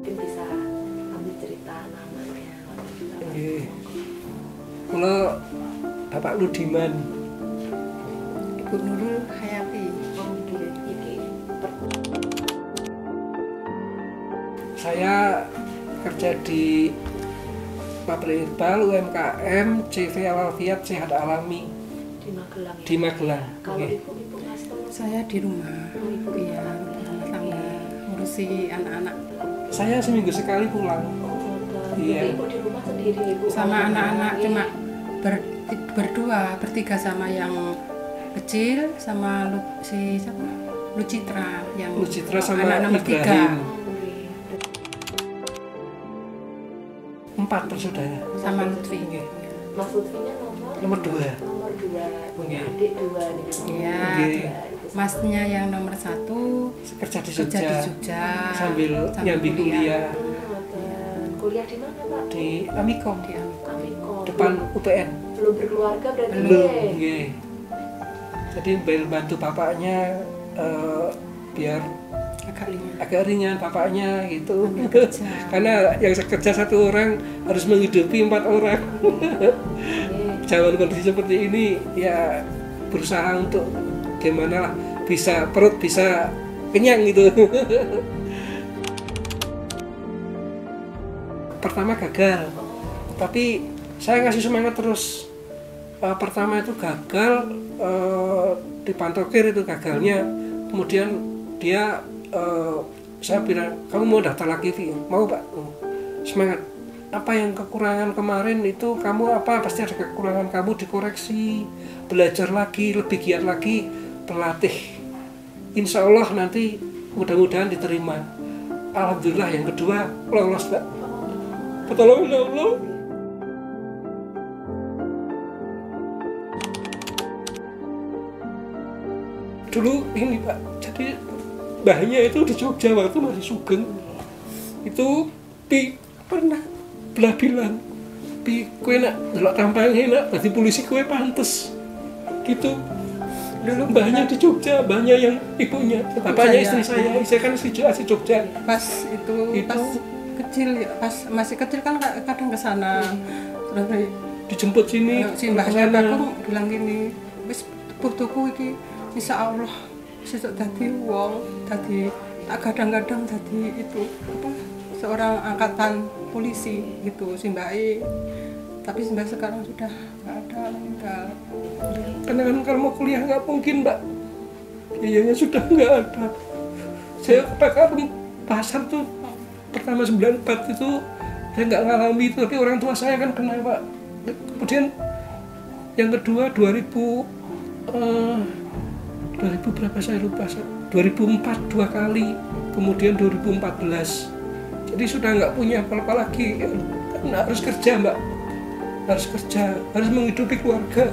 Mungkin bisa ambil cerita namanya. Nggih. Kula Bapak Ludiman. Ibu Nurul Hayati. Oh, nggih. Iki Saya kerja di pabrik herbal UMKM CV Al-Alfiat Sehat Alami di Magelang. Ya? di Magelang. Kalau Nggih. ibu Mas tolong. Saya di rumah. Iya, rumah tangga, ngurusi anak-anak Saya seminggu sekali pulang. Oh, Iya. ibu di rumah sendiri ibu. sama anak-anak, cuma berdua, bertiga sama yang kecil, sama siapa? Lucitra yang Lucitra sama anak nomor Ibrahim. 3, 4 bersaudara. sama Lutfi. Nggih. Mas Lutfinya Nomor 2. Nomor 2. Nggih. Adik 2 nih. Iya. Nggih. Masnya yang nomor 1 Kerja di kerja di Jogja. Jogja Sambil nyambi kuliah Kuliah di mana, Pak? di Amikom Di Amikom. depan UPN. Belum berkeluarga berarti. Belum. ya? Nggih. Jadi bantu bapaknya biar agak ringan bapaknya gitu. kerja. Karena yang kerja 1 orang harus menghidupi 4 orang. Nggih. Zaman kondisi seperti ini ya berusaha untuk gimana lah bisa perut bisa kenyang gitu. Pertama gagal, tapi saya ngasih semangat terus. Pertama itu gagal, di Pantokir itu gagalnya. Kemudian dia saya bilang, kamu mau daftar lagi Vi? Mau Pak? Semangat. Apa yang kekurangan kemarin itu kamu apa? Pasti ada kekurangan kamu, dikoreksi, belajar lagi, lebih giat lagi, terlatih. Insya Allah nanti mudah-mudahan diterima. Alhamdulillah yang kedua lolos Pak. Pertolongan Allah. Dulu ini Pak, jadi mbahnya itu di Jogja waktu masih Sugeng. Itu Pi pernah belah bilang, Pi kue nak delok tampangnya nak, berarti polisi kue pantes. Gitu. Dulu mbahnya di Jogja, mbahnya yang ibunya, bapaknya istri saya kan asli Jogja. Pas itu pas kecil ya, pas masih kecil kan kadang ke sana. Terus Dijemput sini. si mbahnya aku bilang gini, wis tuku iki insya Allah sesuk dadi wong, dadi tak kadang-kadang dadi itu apa seorang angkatan polisi gitu si Mbak E. Tapi si Mbak sekarang sudah nggak ada, meninggal. Karena kan kalau mau kuliah nggak mungkin Mbak, biayanya sudah nggak ada. Saya kebakaran pasar tuh pertama 94 itu saya nggak ngalami itu, tapi orang tua saya kan kena Pak. Kemudian yang kedua 2000 berapa saya lupa, 2004 2 kali, kemudian 2014. Jadi sudah nggak punya apa-apa lagi, kan harus kerja Mbak, harus kerja, harus menghidupi keluarga.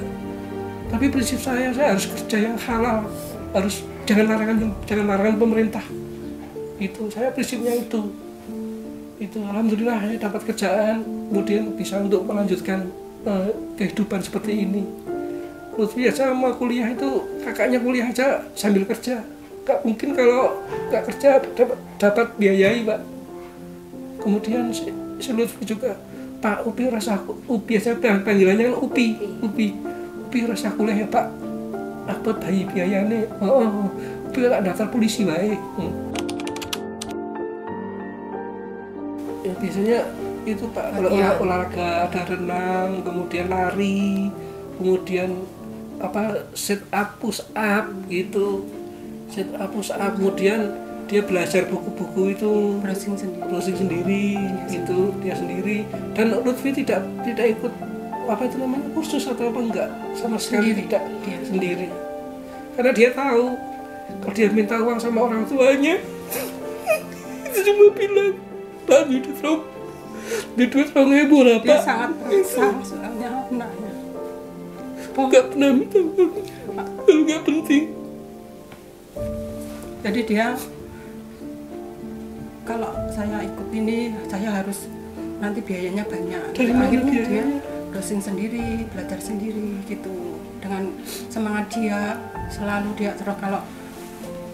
Tapi prinsip saya harus kerja yang halal, harus jangan larangan pemerintah. Itu saya prinsipnya itu. Alhamdulillah saya dapat kerjaan, kemudian bisa untuk melanjutkan kehidupan seperti ini. Lutfi aja sama kuliah itu, kakaknya kuliah aja sambil kerja. Gak mungkin kalau gak kerja dapat biayai Pak. Kemudian si Lutfi juga, Pak Upi rasa Upi aja panggilannya kan Upi rasa kuliah ya Pak. Apa bayi biayanya? Upi gak daftar polisi baik. Ya biasanya itu Pak, olahraga ada renang, kemudian lari, kemudian sit up, push up gitu, kemudian dia belajar buku-buku itu, browsing sendiri gitu, dia sendiri. Dan Lutfi tidak ikut kursus atau apa enggak, sama sekali tidak, dia sendiri. Karena dia tahu kalau dia minta uang sama orang tuanya itu cuma bilang Pak duit 2.000 berapa? Dia sangat perasa soalnya anaknya. Enggak pernah minta uang kalau nggak penting. Jadi dia kalau saya ikut ini saya harus nanti biayanya banyak. Dari mana akhirnya biayanya? dia browsing sendiri, belajar sendiri gitu. Dengan semangat dia selalu dia terus kalau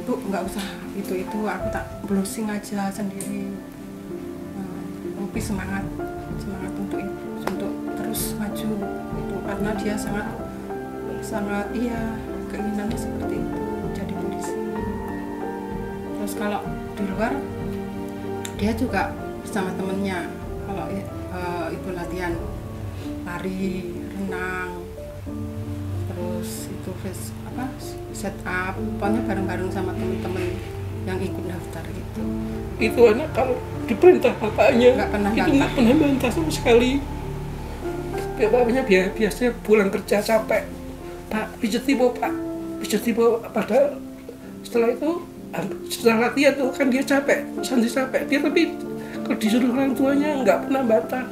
Bu nggak usah itu aku tak browsing aja sendiri. Lutfi semangat untuk itu, untuk terus maju itu, karena dia sangat iya keinginannya seperti itu, jadi polisi. Terus kalau di luar dia juga bersama temennya, kalau itu latihan lari, renang, terus itu set up, pokoknya bareng-bareng sama temen-temen yang ikut daftar gitu. Itu anak kalau diperintah bapaknya Nggak pernah itu nggak pernah bantah sama sekali. Bapaknya biasanya pulang kerja capek, Pak pijet tiba Pak, pijet tiba, padahal setelah itu setelah latihan tuh kan dia capek, santri capek dia, tapi kalau disuruh orang tuanya nggak pernah bantah.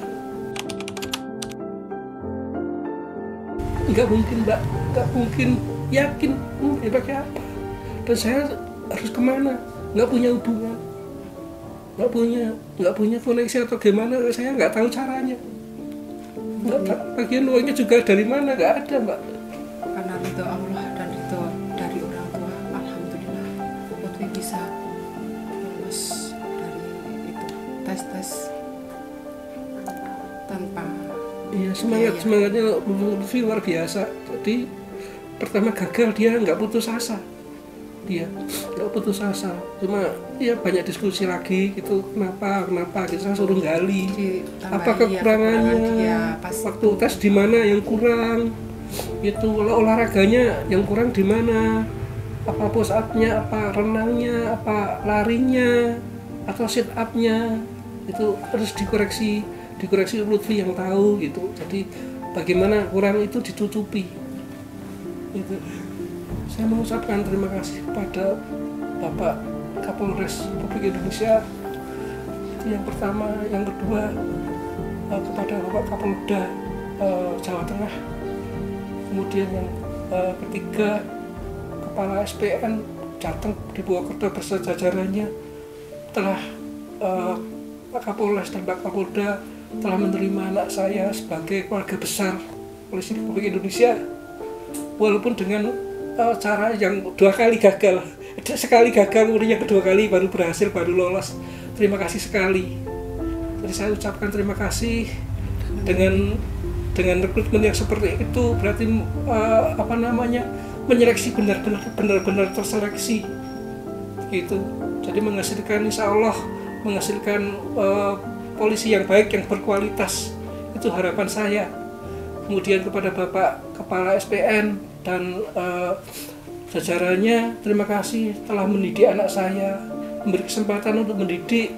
Nggak mungkin Mbak, nggak mungkin, yakin mungkin pakai apa, dan saya harus kemana, nggak punya hubungan, nggak punya koneksi atau gimana, saya nggak tahu caranya, nggak tahu bagian uangnya juga dari mana, nggak ada Mbak. Karena ridho Allah dan ridho dari orang tua, alhamdulillah Lutfi bisa lulus dari itu tes tanpa. Iya, semangatnya Lutfi luar biasa. Jadi pertama gagal dia nggak putus asa, cuma ya banyak diskusi lagi gitu, kenapa kita suruh gali apa kekurangannya dia, waktu tes di mana yang kurang itu, olahraganya yang kurang di mana, apa push up-nya, apa renangnya, apa larinya, atau sit up-nya, itu harus dikoreksi Lutfi yang tahu gitu. Jadi bagaimana kurang itu ditutupi gitu. Saya mengucapkan terima kasih kepada Bapak Kapolres Republik Indonesia, itu yang pertama. Yang kedua kepada Bapak Kapolda Jawa Tengah, kemudian yang ketiga Kepala SPN Jateng di Purwokerto beserta jajarannya, telah Pak Kapolres dan Pak Kapolda telah menerima anak saya sebagai keluarga besar Polisi Republik Indonesia, walaupun dengan cara yang 2 kali gagal. Sekali gagal, kemudian yang kedua kali baru berhasil, baru lolos. Terima kasih sekali. Jadi saya ucapkan terima kasih dengan rekrutmen yang seperti itu, berarti menyeleksi benar-benar terseleksi gitu. Jadi menghasilkan, insya Allah menghasilkan polisi yang baik, yang berkualitas. Itu harapan saya. Kemudian kepada Bapak Kepala SPN dan jajarannya, terima kasih telah mendidik anak saya, memberi kesempatan untuk mendidik,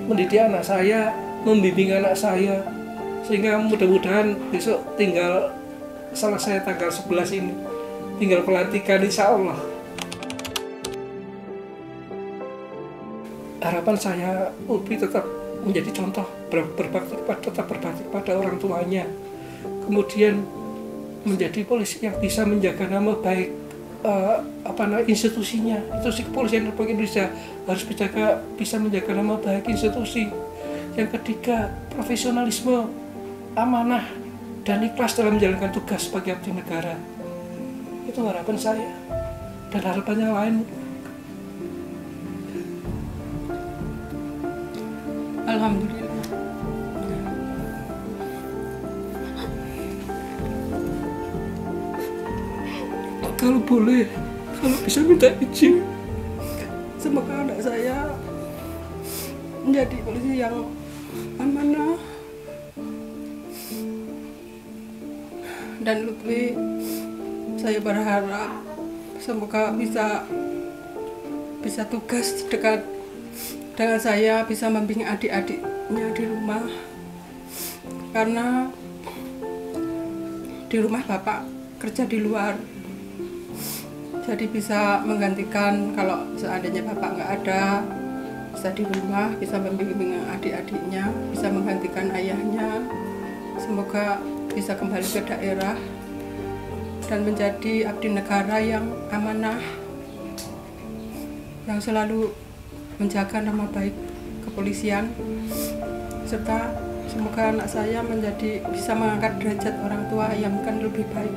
mendidik anak saya, membimbing anak saya, sehingga mudah-mudahan besok tinggal selesai tanggal 11 ini, tinggal pelantikan insya Allah. Harapan saya Lutfi tetap menjadi contoh, tetap berbakti pada orang tuanya, kemudian menjadi polisi yang bisa menjaga nama baik institusinya. Institusi kepolisian Republik Indonesia harus bisa menjaga nama baik institusi. Yang ketiga, profesionalisme, amanah, dan ikhlas dalam menjalankan tugas sebagai abdi negara. Itu harapan saya, dan harapan yang lain. Alhamdulillah. Kalau boleh, kalau bisa minta izin, Semoga anak saya menjadi polisi yang amanah, dan Lutfi, saya berharap semoga bisa tugas dekat dengan saya, bisa membimbing adik-adiknya di rumah, karena di rumah Bapak kerja di luar, jadi bisa menggantikan kalau seandainya Bapak nggak ada, bisa di rumah, bisa membimbing adik-adiknya, bisa menggantikan ayahnya. Semoga bisa kembali ke daerah dan menjadi abdi negara yang amanah, yang selalu menjaga nama baik kepolisian, serta semoga anak saya bisa mengangkat derajat orang tua yang kan lebih baik.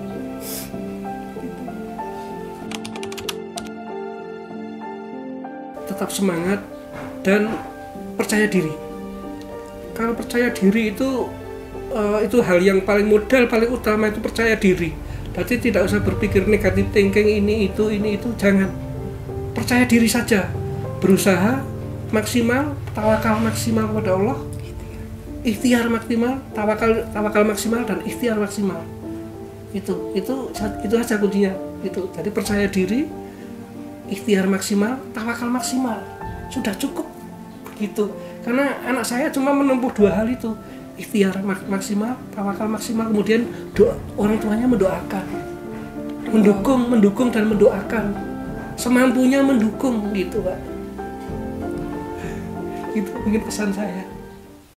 tetap semangat, dan percaya diri. Kalau percaya diri itu hal yang paling modal, paling utama itu percaya diri. Berarti tidak usah berpikir negatif thinking ini itu, jangan. Percaya diri saja, berusaha maksimal, tawakal maksimal kepada Allah, ikhtiar maksimal, tawakal maksimal dan ikhtiar maksimal. Itu aja kuncinya. Jadi percaya diri, ikhtiar maksimal, tawakal maksimal, sudah cukup begitu. Karena anak saya cuma menempuh 2 hal itu, ikhtiar maksimal, tawakal maksimal, kemudian orang tuanya mendoakan, mendukung dan mendoakan, semampunya mendukung gitu Pak. Itu mungkin pesan saya.